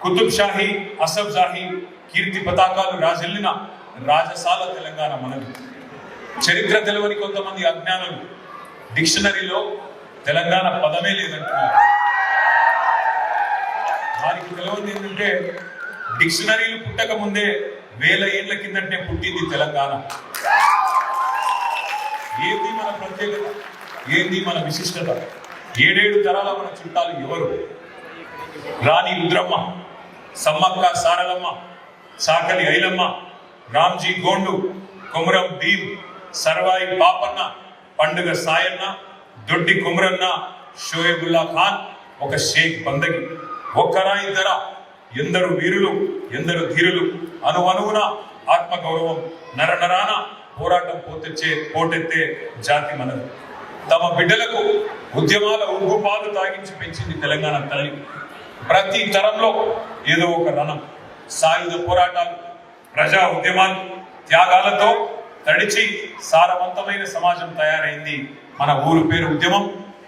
కుతుబ్ షాహీ అసఫ్ జాహీ కీర్తి పతాకాలు రాజెల్లిన రాజసాల తెలంగాణ మనది. చరిత్ర తెలియని కొంతమంది అజ్ఞానులు డిక్షనరీలో తెలంగాణ పదమే లేదంటున్నారు. వారికి తెలియదు ఏంటంటే డిక్షనరీలు పుట్టక ముందే 1000 ఏళ్ల కిందటే పుట్టింది తెలంగాణ. ఏంది మన ప్రత్యేకత, ఏంది మన విశిష్టత, 7 తరాల మన చుట్టాలు ఎవరు? రాణి రుద్రమ్మ, సమ్మక్క సారలమ్మ, సాకలి ఐలమ్మ, రామ్జీ గోండు, కొమరం భీం, సర్వాయి పాపన్న, పండుగ సాయన్న, దొడ్డి కుమరన్న, షోయబుల్లా ఖాన్, ఒక షేక్ బందగి. ఒక్కరా ఇద్దరా? ఎందరు వీరులు, ఎందరు ధీరులు. అనువనువున ఆత్మగౌరవం, నరనరాన పోరాటం పోటెత్తే జాతి మనది. తమ బిడ్డలకు ఉద్యమాల ఉగ్గుపాలు తాగించి పెంచింది తెలంగాణ తల్లి. ప్రతి తరంలో ఏదో ఒక రణం, సాయుధ పోరాటాలు, ప్రజా ఉద్యమాలు, త్యాగాలతో తడిచి సారవంతమైన సమాజం తయారైంది. మన ఊరు పేరు ఉద్యమం,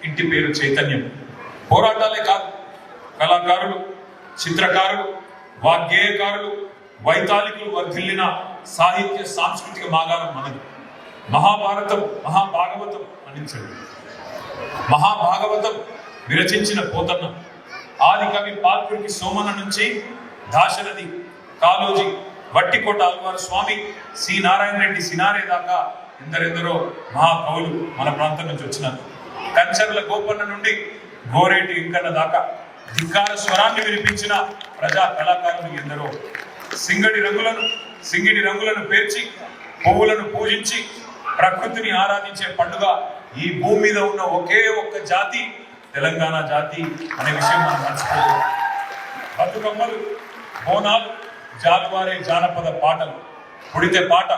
ఇంటి పేరు చైతన్యం. పోరాటాలే కాదు, కళాకారులు, చిత్రకారులు, వాగ్గేయకారులు, వైతాళికులు వర్ధిల్లిన సాహిత్య సాంస్కృతిక మాగాణం మనది. మహాభారతం, మహాభాగవతం అందించండి. మహాభాగవతం విరచించిన పోతన్న, ఆది కవి పాల్కురికి సోమన నుంచి దాశరథి, కాళోజీ, వట్టికోట అల్వారు స్వామి, సి నారాయణ రెడ్డి సినారే దాకా ఎందరెందరో మహాకవులు మన ప్రాంతం నుంచి వచ్చినారు. కంచర్ల గోపన్న నుండి గోరేటి ఇంకన్న దాకా ధిక్కార స్వరాన్ని వినిపించిన ప్రజా కళాకారులు ఎందరో. సింగిడి రంగులను పేర్చి పువ్వులను పూజించి ప్రకృతిని ఆరాధించే పండుగ ఈ భూమి మీద ఉన్న ఒకే ఒక్క జాతి తెలంగాణ జాతి అనే విషయం మనం మర్చిపోదు. బతుకమ్మలు, బోనాలు, జాలువారే జానపద పాటలు, పుడితే పాట,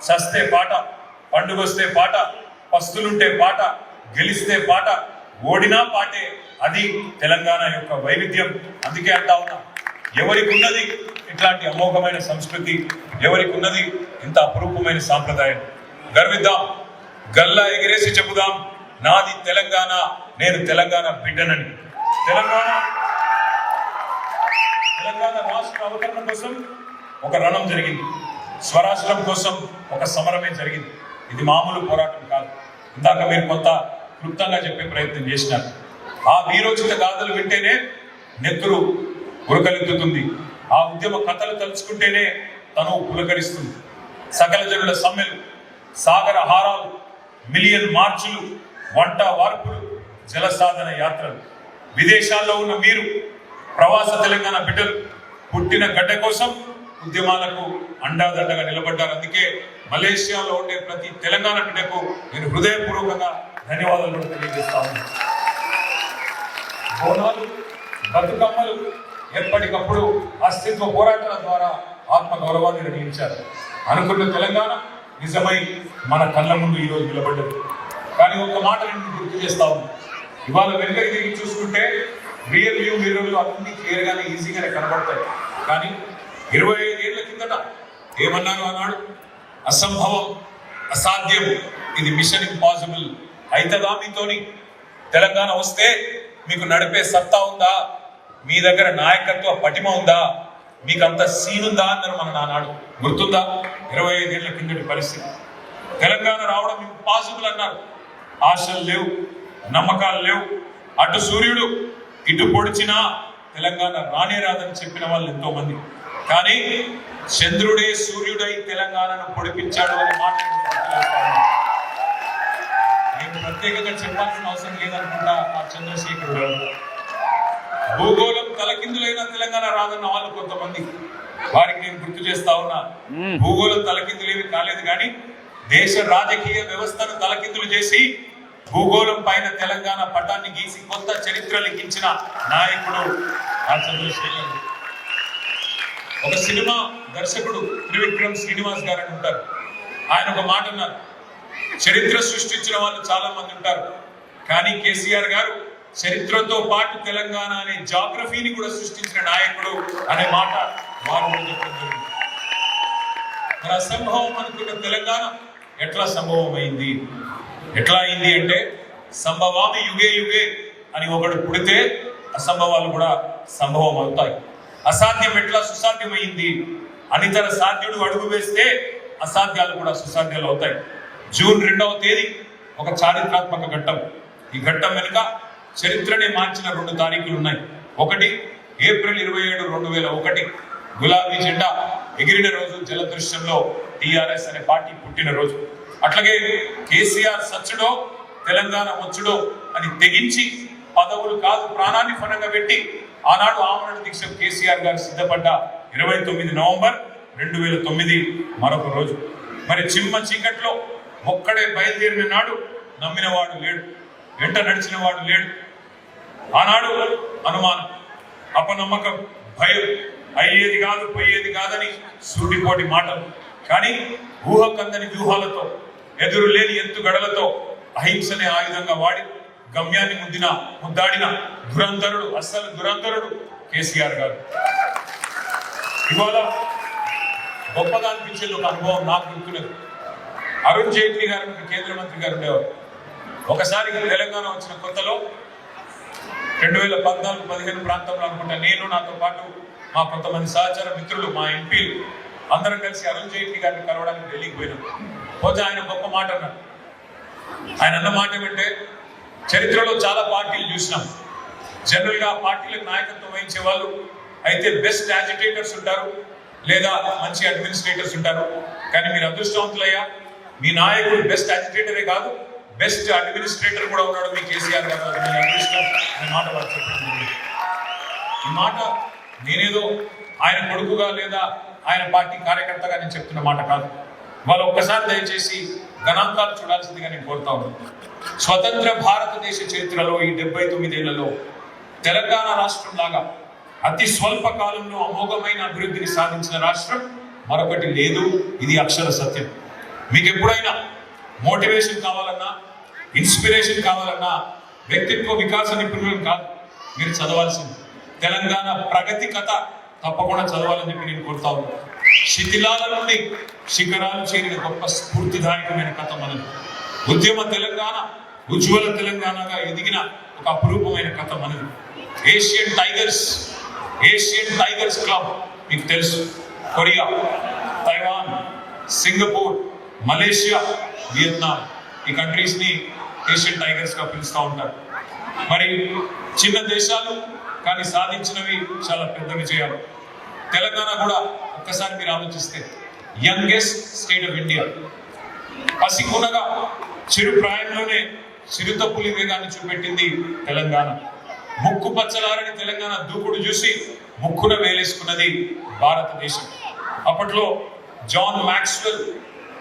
సస్తే పాట, పండుగొస్తే పాట, పస్తులుంటే పాట, గెలిస్తే పాట, ఓడినా పాటే. అది తెలంగాణ యొక్క వైవిధ్యం. అందుకే అంటా ఉన్నా, ఎవరికి ఉన్నది ఇట్లాంటి అమోఘమైన సంస్కృతి, ఎవరికి ఉన్నది ఇంత అపురూపమైన సాంప్రదాయం. గర్విద్దాం, గల్లా ఎగిరేసి చెబుదాం, నాది తెలంగాణ, నేను తెలంగాణ బిడ్డనని. తెలంగాణ రాష్ట్ర అవతరణ కోసం ఒక రణం జరిగింది, స్వరాష్ట్రం కోసం ఒక సమరమే జరిగింది. ఇది మామూలు పోరాటం కాదు. ఇందాక మీరు కొంత క్లుప్తంగా చెప్పే ప్రయత్నం చేసినారు. ఆ వీరోచిత గాథలు వింటేనే నెత్తురు ఉరకలెత్తుతుంది. ఆ ఉద్యమ కథలు తలుచుకుంటేనే తను పులకరిస్తుంది. సకల జనుల సమ్మెలు, సాగర హారాలు, మిలియన్ మార్చులు, వంట వార్పులు, జల సాధన యాత్రలు. విదేశాల్లో ఉన్న మీరు ప్రవాస తెలంగాణ బిడ్డలు పుట్టిన గడ్డ కోసం ఉద్యమాలకు అండాదండగా నిలబడ్డారు. అందుకే మలేషియాలో ఉండే ప్రతి తెలంగాణ బిడ్డకు నేను హృదయపూర్వకంగా ధన్యవాదాలు తెలియజేస్తా ఉన్నాను. బోనాలు, బతుకమ్మలు ఎప్పటికప్పుడు అస్తిత్వ పోరాటాల ద్వారా ఆత్మగౌరవాన్ని నిర్ణయించారు. అనుకున్న తెలంగాణ నిజమై మన కళ్ళ ముందు ఈరోజు నిలబడ్డది. కానీ ఒక మాట నేను గుర్తు చేస్తా ఉన్నాను. ఇవాళ వెనుకకి తిరిగి చూసుకుంటే రియల్ వ్యూ హీరోలు అన్ని క్లియర్గానే ఈజీగానే కనబడతాయి. కానీ 25 ఏళ్ల కిందట ఏమన్నాను ఆనాడు? అసంభవం, అసాధ్యం, ఇది మిషన్ ఇంపాసిబుల్. అయితదా మీతోని? తెలంగాణ వస్తే మీకు నడిపే సత్తా ఉందా? మీ దగ్గర నాయకత్వ పటిమ ఉందా? మీకు అంత సీన్ ఉందా అన్నారు మన నానాడు. గుర్తుందా? 25 ఏళ్ల కిందటి పరిస్థితి. తెలంగాణ రావడం ఇంపాసిబుల్ అన్నారు. ఆశలు లేవు, నమ్మకాలు లేవు. అటు సూర్యుడు ఇటు పొడిచినా తెలంగాణ రానే రాదని చెప్పిన వాళ్ళు ఎంతో మంది. కానీ చంద్రుడే సూర్యుడై తెలంగాణను పొడిపించాడు అనే మాట నేను ప్రత్యేకంగా చెప్పాల్సిన అవసరం లేదనుకుంటా. ఆ చంద్రశేఖరుడు భూగోళం తలకిందులైన తెలంగాణ రాదన్న వాళ్ళు కొంతమంది. వారికి నేను గుర్తు చేస్తా ఉన్నా, భూగోళం తలకిందులేవి కాలేదు, కానీ దేశ రాజకీయ వ్యవస్థను తలకిందులు చేసి భూగోళం పైన తెలంగాణ పటాన్ని గీసి కొత్త చరిత్ర లిఖించిన నాయకుడు ఆ చంద్రశేఖరుడు. ఒక సినిమా దర్శకుడు త్రివిక్రమ్ శ్రీనివాస్ గారు అని ఉంటారు. ఆయన ఒక మాట అన్నారు, చరిత్ర సృష్టించిన వాళ్ళు చాలా మంది ఉంటారు, కానీ కేసీఆర్ గారు చరిత్రతో పాటు తెలంగాణ అనే జాగ్రఫీని కూడా సృష్టించిన నాయకుడు అనే మాట వారు చెప్పడం జరిగింది. మరి అసంభవం అనుకున్న తెలంగాణ ఎట్లా సంభవం అయింది? ఎట్లా అయింది అంటే, సంభవామి యుగే యుగే అని ఒకడు పుడితే అసంభవాలు కూడా సంభవం అవుతాయి. అసాధ్యం ఎట్లా సుసాధ్యమైంది, అనితర సాధ్యుడు అడుగు వేస్తే అసాధ్యాలు కూడా సుసాధ్యాలు అవుతాయి. జూన్ 2వ తేదీ ఒక చారిత్రాత్మక ఘట్టం. ఈ ఘట్టం వెనుక చరిత్రనే మార్చిన 2 తారీఖులు ఉన్నాయి. ఒకటి ఏప్రిల్ 27, 2001 గులాబీ జెండా ఎగిరిన రోజు, జలదృశ్యంలో టిఆర్ఎస్ అనే పార్టీ పుట్టిన రోజు. అట్లాగే కేసీఆర్ సచ్చుడో తెలంగాణ వచ్చుడో అని తెగించి పదవులు కాదు ప్రాణాన్ని ఫలంగా పెట్టి ఆనాడు ఆమరణ దీక్ష కేసీఆర్ గారు సిద్ధపడ్డ 29 నవంబర్ 2009 మరొక రోజు. మరి చిమ్మ చీకట్లో ఒక్కడే బయలుదేరిన నాడు నమ్మినవాడు లేడు, వెంట నడిచిన వాడు లేడు. ఆనాడు అనుమానం, అపనమ్మకం, భయం, అయ్యేది కాదు పోయేది కాదని సూటిపోటి మాటలు. కానీ ఊహకందని వ్యూహాలతో, ఎదురు లేని ఎత్తుగడలతో అహింసనే ఆయుధంగా వాడి గమ్యాన్ని ముద్దాడిన దురంధరుడు, అస్సలు దురంధరుడు కేసీఆర్ గారు. ఇవాళ గొప్పగా అనిపించే ఒక అనుభవం నాకు గుర్తులేదు. అరుణ్ జైట్లీ గారు కేంద్ర మంత్రి గారు ఉండేవారు. ఒకసారి తెలంగాణ వచ్చిన కొత్తలో 2014-15 ప్రాంతంలో అనుకుంటా, నేను నాతో పాటు మా కొంతమంది సహచర మిత్రులు, మా ఎంపీలు అందరం కలిసి అరుణ్ జైట్లీ గారిని కలవడానికి ఢిల్లీకి పోయినాం. పోతే ఆయన గొప్ప మాట అన్నారు. ఆయన అన్న మాట ఏమంటే, చరిత్రలో చాలా పార్టీలు చూసినాం. జనరల్గా పార్టీలకు నాయకత్వం వహించే వాళ్ళు అయితే బెస్ట్ యాజిటేటర్స్ ఉంటారు, లేదా మంచి అడ్మినిస్ట్రేటర్స్ ఉంటారు. కానీ మీరు అదృష్టవంతులయ్యా, మీ నాయకుడు బెస్ట్ యాజిటేటరే కాదు, బెస్ట్ అడ్మినిస్ట్రేటర్ కూడా ఉన్నాడు మీ కేసీఆర్ గారు. మీ అదృష్టం అనే మాట వాళ్ళు చెప్పండి. ఈ మాట నేనేదో ఆయన కొడుకుగా లేదా ఆయన పార్టీ కార్యకర్తగా నేను చెప్తున్న మాట కాదు. వాళ్ళు ఒక్కసారి దయచేసి గణాంకాలు చూడాల్సిందిగా నేను కోరుతా ఉన్నాను. స్వతంత్ర భారతదేశ చరిత్రలో ఈ 79 ఏళ్లలో తెలంగాణ రాష్ట్రం లాగా అతి స్వల్ప కాలంలో అమోఘమైన అభివృద్ధిని సాధించిన రాష్ట్రం మరొకటి లేదు. ఇది అక్షర సత్యం. మీకు ఎప్పుడైనా మోటివేషన్ కావాలన్నా, ఇన్స్పిరేషన్ కావాలన్నా వ్యక్తిత్వ వికాస నిపుణులను కాదు మీరు చదవాల్సింది, తెలంగాణ ప్రగతి కథ తప్పకుండా చదవాలని చెప్పి నేను కోరుతా ఉన్నాను. శిథిలాల నుండి శిఖరాలు చేరిన గొప్ప స్ఫూర్తిదాయకమైన కథ మనది. ఉద్యమ తెలంగాణ, ఉజ్వల తెలంగాణగా ఎదిగిన ఒక అపురూపమైన కథ మనది. ఏషియన్ టైగర్స్ క్లబ్ మీకు తెలుసు. Korea, Taiwan, Singapore, Malaysia, Vietnam, ఈ కంట్రీస్ ని ఏషియన్ టైగర్స్ గా పిలుస్తూ ఉంటారు. మరి చిన్న దేశాలు కానీ సాధించినవి చాలా పెద్ద విజయాలు. తెలంగాణ కూడా ఒక్కసారి మీరు ఆలోచిస్తే యంగెస్ట్ స్టేట్ ఆఫ్ ఇండియా. పసికునగా చిరు ప్రాయంలోనే చిరుతపులి వేగాన్ని చూపెట్టింది తెలంగాణ. ముక్కు పచ్చలారని తెలంగాణ దూకుడు చూసి ముక్కున వేలేసుకున్నది భారతదేశం. అప్పట్లో జాన్ మ్యాక్స్వెల్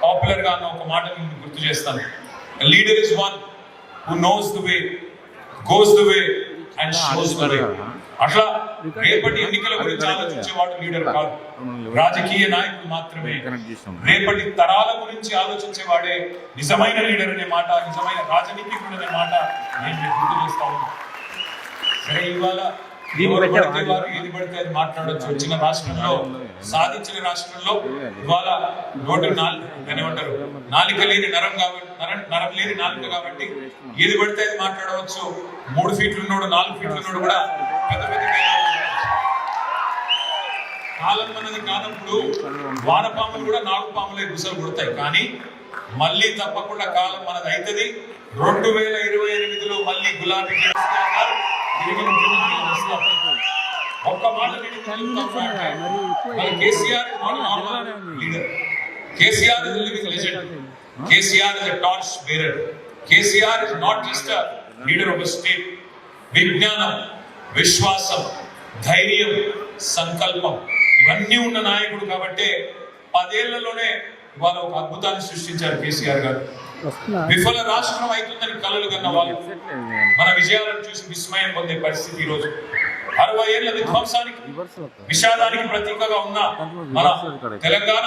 పాపులర్ గా అన్న ఒక మాట నేను గుర్తు చేస్తాను. Leader is one who knows the way, goes the way and shows the way. అట్లా రేపటి ఎన్నికల గురించి ఆలోచించేవాడు లీడర్ కాదు, రాజకీయ నాయకుడు మాత్రమే. రేపటి తరాల గురించి ఆలోచించేవాడే నిజమైన లీడర్ అనే మాట, నిజమైన రాజనీతికుడు అనే మాట నేను గుర్తు చేస్తా ఉన్నాను. సరే, ఇవాళ వారు ఏది పడితే అది మాట్లాడొచ్చు. వచ్చిన రాష్ట్రంలో, సాధించిన రాష్ట్రంలో ఇవాళ ఏమంటారు, నాలిక లేని నరం లేని నాలుక కాబట్టి ఏది పడితే అది మాట్లాడవచ్చు. 3 ఫీట్లు ఉన్నాడు, 4 ఫీట్లు ఉన్నాడు కూడా పెద్ద పెద్ద కాలం అన్నది కానప్పుడు వానపాములు కూడా నాగుపాములే గుసలు కొడతాయి. కానీ మళ్ళీ తప్పకుండా కాలం మనది అవుతుంది. 2028లో మళ్ళీ గులాబీ ఒక్క మాట KCR leader, KCR is a living legend, KCR is a torch bearer, KCR is not just a leader of a state. విజ్ఞానం, విశ్వాసం, ధైర్యం, సంకల్పం ఇవన్నీ ఉన్న నాయకుడు కాబట్టి 10 ఏళ్లలోనే ఇవాళ ఒక అద్భుతాన్ని సృష్టించారు కేసీఆర్ గారు. విఫల రాష్ట్రం అవుతుందని కలలు కన్న వాళ్ళు మన విజయాలను చూసి విస్మయం పొందే పరిస్థితి ఈ రోజు. 60 ఏళ్ల విధ్వంసానికి, విషాదానికి ప్రతీకగా ఉన్న మన తెలంగాణ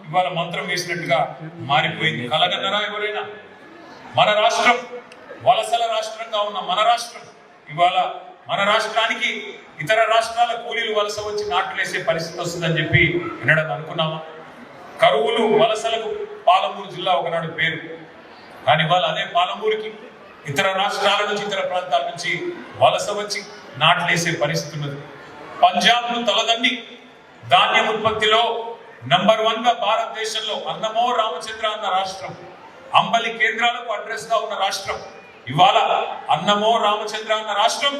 ఇవాళ మంత్రం వేసినట్టుగా మారిపోయింది. కలగన్నరా ఎవరైనా? మన రాష్ట్రం, వలసల రాష్ట్రంగా ఉన్న మన రాష్ట్రం ఇవాళ మన రాష్ట్రానికి ఇతర రాష్ట్రాల కూలీలు వలస వచ్చి నాట్లేసే పరిస్థితి వస్తుందని చెప్పి వినడం అనుకున్నామా? కరువులు, వలసలకు పాలమూరు జిల్లా ఒకనాడు పేరు. కానీ ఇవాళ అదే పాలమూరుకి ఇతర రాష్ట్రాల నుంచి, ఇతర ప్రాంతాల నుంచి వలస వచ్చి నాట్లేసే పరిస్థితి ఉన్నది. పంజాబ్ ను తలదన్ని ధాన్యం ఉత్పత్తిలో నంబర్ 1 గా భారతదేశంలో అన్నమో రామచంద్ర అన్న రాష్ట్రం, అంబలి కేంద్రాలకు అడ్రస్ గా ఉన్న రాష్ట్రం, ఇవాళ అన్నమో రామచంద్ర అన్న రాష్ట్రం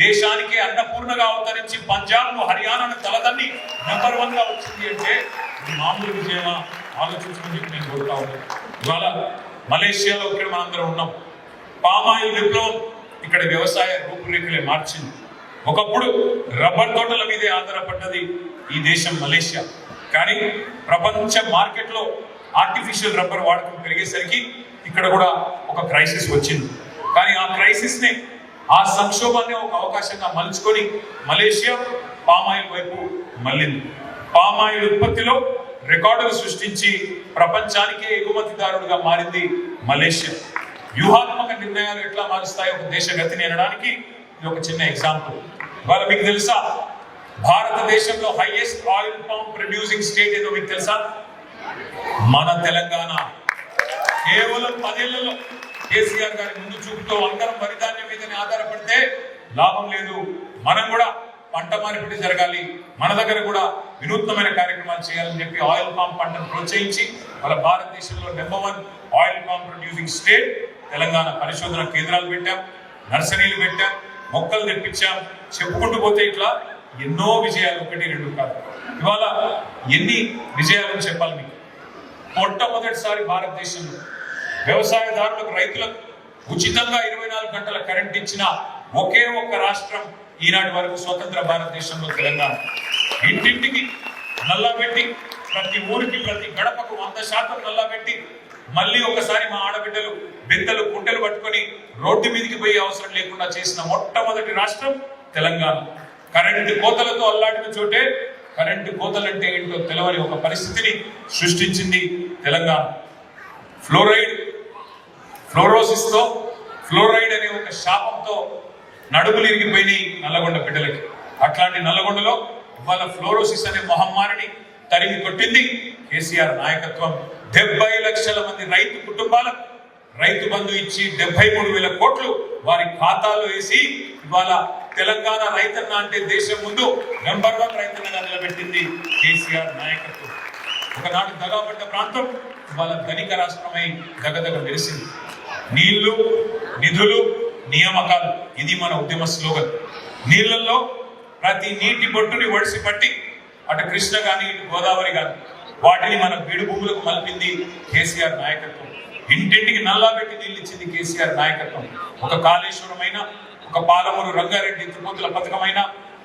దేశానికి అన్నపూర్ణగా అవతరించి పంజాబ్ ను హర్యానాను తలదన్ని నంబర్ 1 గా వచ్చింది అంటే ఇది మామూలు విజయమా? ఆలోచించమని చెప్పి నేను కోరుతా ఉన్నాను. ఇవాళ మలేషియాలో ఇక్కడ మనందరం ఉన్నాం. పామాయిల్ విప్లవం ఇక్కడ వ్యవసాయ రూపురేఖలే మార్చింది. ఒకప్పుడు రబ్బర్ తోటల మీదే ఆధారపడ్డది ఈ దేశం మలేషియా. కానీ ప్రపంచ మార్కెట్లో ఆర్టిఫిషియల్ రబ్బర్ వాడకం పెరిగేసరికి ఇక్కడ కూడా ఒక క్రైసిస్ వచ్చింది. కానీ ఆ క్రైసిస్ ని, ఆ సంక్షోభాన్ని ఒక అవకాశంగా మలుచుకొని మలేషియా పామాయిల్ వైపు మళ్ళింది. పామాయిల్ ఉత్పత్తిలో రికార్డులు సృష్టించి ప్రపంచానికే ఎగుమతిదారుడుగా మారింది మలేషియా. వ్యూహాత్మక నిర్ణయాలు ఎట్లా మారుస్తాయి ఒక దేశ గతిని అనడానికి ఇది ఒక చిన్న ఎగ్జాంపుల్. ఇవాళ మీకు తెలుసా భారతదేశంలో highest oil palm producing state ఏదో మీకు తెలుసా? మన తెలంగాణ. కేవలం 10 ఏళ్లలో కేసీఆర్ గారి ముందు చూపుతో అందరం వరి ధాన్యం మీదనే ఆధారపడితే లాభం లేదు, మనం కూడా పంట మార్పిడి జరగాలి, మన దగ్గర కూడా వినూత్నమైన కార్యక్రమాలు చేయాలని చెప్పి ఆయిల్ పామ్ పంటను ప్రోత్సహించి వాళ్ళ భారతదేశంలో number 1 oil palm producing state Telangana. పరిశోధన కేంద్రాలు పెట్టాం, నర్సరీలు పెట్టాం, మొక్కలు తెప్పించాం, చెప్పుకుంటూ పోతే ఇట్లా ఎన్నో విజయాలు, 1, 2 కాదు. ఇవాళ ఎన్ని విజయాలను చెప్పాలి మీకు? మొట్టమొదటిసారి భారతదేశంలో వ్యవసాయదారులకు, రైతులకు ఉచితంగా 24 గంటల కరెంట్ ఇచ్చిన ఒకే ఒక్క రాష్ట్రం ఈనాటి వరకు స్వతంత్ర భారతదేశంలో తెలంగాణ. ఇంటింటికి నల్లా పెట్టి, ప్రతి ఊరికి, ప్రతి గడపకు 100% నల్లా పెట్టి, మళ్ళీ ఒకసారి మా ఆడబిడ్డలు బిందెలు కుంటలు పట్టుకొని రోడ్డు మీదకి పోయే అవసరం లేకుండా చేసిన మొట్టమొదటి రాష్ట్రం తెలంగాణ. కరెంటు కోతలతో అల్లాడిన చోటే కరెంటు కోతలంటే ఏంటో తెలవని ఒక పరిస్థితిని సృష్టించింది తెలంగాణ. ఫ్లోరోసిస్ తో, ఫ్లోరైడ్ అనే ఒక శాపంతో నడుములు ఇరిగిపోయినాయి నల్లగొండ బిడ్డలకి. అట్లాంటి నల్లగొండలో ఇవాళ ఫ్లోరోసిస్ అనే మహమ్మారిని తరిమి కొట్టింది కేసీఆర్ నాయకత్వం. 70 లక్షల మంది రైతు కుటుంబాలకు రైతు బంధు ఇచ్చి 73,000 కోట్లు వారి ఖాతాలో వేసి ఇవాళ తెలంగాణ రైతన్న అంటే దేశం ముందు నంబర్ 1 రైతన్నగా నిలబెట్టింది కేసీఆర్ నాయకత్వం. ఒకనాటి దగాపడ్డ ప్రాంతం ఇవాళ ధనిక రాష్ట్రమై దగదగ మెరిసింది. నీళ్లు, నిధులు, నియామకాలు, ఇది మన ఉద్యమ స్లోగన్. నీళ్లలో ప్రతి నీటి బొట్టుని ఒడిసి పట్టి అటు కృష్ణ కానీ ఇటు గోదావరి కానీ వాటిని మన బీడు భూములకు మలిపింది కేసీఆర్ నాయకత్వం. ఇంటింటికి నల్లా పెట్టి నీళ్ళు ఇచ్చింది కేసీఆర్ నాయకత్వం. ఒక కాళేశ్వరమైన, ఒక పాలమూరు రంగారెడ్డి ఎత్తిపోతుల పథకమైన,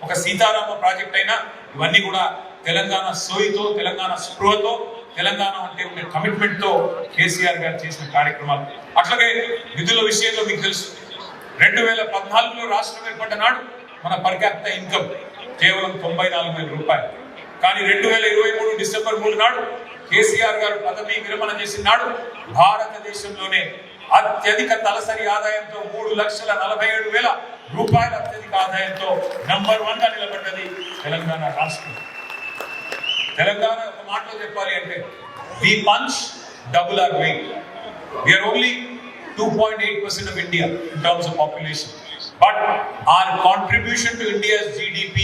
ఒక సీతారామ ప్రాజెక్ట్ అయినా ఇవన్నీ కూడా తెలంగాణ సోయితో, తెలంగాణ స్పృహతో, తెలంగాణ అంటే ఉండే కమిట్మెంట్ తో కేసీఆర్ గారు చేసిన కార్యక్రమాలు. అట్లాగే నిధుల విషయంలో మీకు తెలుసు, 2014లో రాష్ట్రం ఏర్పడ్డ నాడు మన పర్ క్యాపిటల్ ఇన్కమ్ కేవలం 94,000 రూపాయలు. కానీ 2023 డిసెంబర్ 3 నాడు కేసీఆర్ గారు పదవి విరమణ చేసిన నాడు భారతదేశంలోనే అత్యధిక తలసరి ఆదాయంతో 3,47,000 రూపాయల అత్యధిక ఆదాయంతో నంబర్ 1 గా నిలబడ్డది తెలంగాణ రాష్ట్రం. తెలంగాణ ఒక మాటలో చెప్పాలి అంటే we punch double our weight. We are only 2.8% of India in terms of population, but our contribution to India's GDP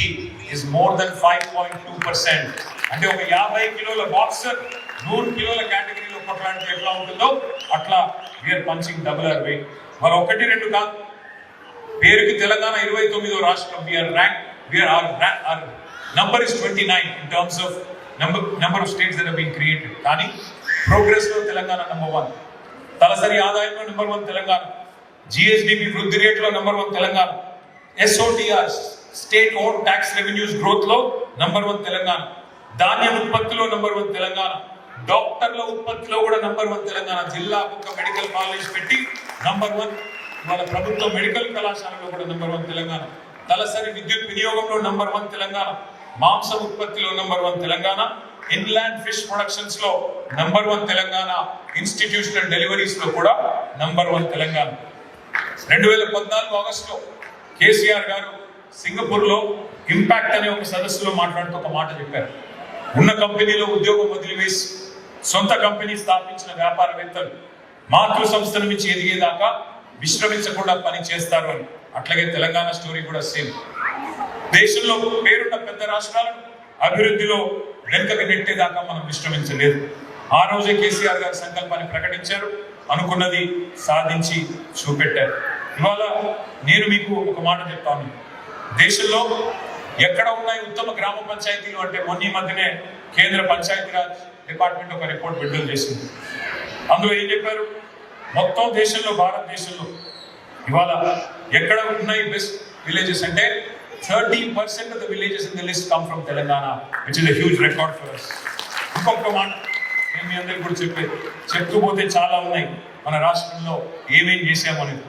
is more than 5.2%. అంటే ఒక 50 కిలోల బాక్సర్ 100 కిలోల కేటగిరీలో కొట్లాడితే ఎట్లా ఉంటుందో అట్లా we are punching double our weight. మరి 1, 2 కాదు, పేరుకి తెలంగాణ 29వ రాష్ట్రం. our number is 29 in terms of number of states that have been created. కానీ ప్రోగ్రెస్ లో తెలంగాణ నంబర్ 1, తలసరి ఆదాయంలో నంబర్ 1 తెలంగాణ, జిఎస్డిపి వృద్ధి రేట్లో number 1 Telangana, SOTR state own tax revenues growth లో నంబర్ 1 తెలంగాణ, ధాన్యం ఉత్పత్తిలో నంబర్ 1 తెలంగాణ, డాక్టర్ల ఉత్పత్తిలో కూడా నంబర్ 1 తెలంగాణ, జిల్లాకు ఒక మెడికల్ కాలేజ్ పెట్టి నంబర్ 1, వాళ్ళ ప్రభుత్వ మెడికల్ కళాశాలలో కూడా నంబర్ 1 తెలంగాణ, తలసరి విద్యుత్ వినియోగంలో నంబర్ 1 తెలంగాణ, మాంసం ఉత్పత్తిలో number 1 Telangana, inland fish productions లో నంబర్ 1 తెలంగాణ, ఇన్స్టిట్యూషనల్ డెలివరీస్ లో కూడా నంబర్ 1 తెలంగాణ. 2014 ఆగస్టులో కేసీఆర్ గారు సింగపూర్ లో ఇంపాక్ట్ అనే ఒక సదస్సులో మాట్లాడుతూ ఒక మాట చెప్పారు. ఉన్న కంపెనీలో ఉద్యోగం వదిలివేసి సొంత కంపెనీ స్థాపించిన వ్యాపారవేత్తలు మాతృ సంస్థల నుంచి ఎదిగేదాకా విశ్రమించకుండా పని చేస్తారు అని. అట్లాగే తెలంగాణ స్టోరీ కూడా సేమ్. దేశంలో పేరున్న పెద్ద రాష్ట్రాలను అభివృద్ధిలో వెనుకకు నెట్టేదాకా మనం విశ్రమించలేదు. ఆ రోజే కేసీఆర్ గారి సంకల్పాన్ని ప్రకటించారు, అనుకున్నది సాధించి చూపెట్టారు. ఇవాళ నేను మీకు ఒక మాట చెప్తాను, దేశంలో ఎక్కడ ఉన్నాయి ఉత్తమ గ్రామ పంచాయతీలు అంటే మొన్న మధ్యనే కేంద్ర పంచాయతీరాజ్ డిపార్ట్మెంట్ ఒక రిపోర్ట్ విడుదల చేసింది. అందులో ఏం చెప్పారు, మొత్తం దేశంలో భారతదేశంలో ఇవాళ ఎక్కడ ఉన్నాయి బెస్ట్ విలేజెస్ అంటే 30% of the villages in the list come from Telangana, which is a huge record for us. ఇంకొక మాట నేను మీ అందరికీ కూడా చెప్తూ పోతే చాలా ఉన్నాయి మన రాష్ట్రంలో ఏమేం చేశామనేది.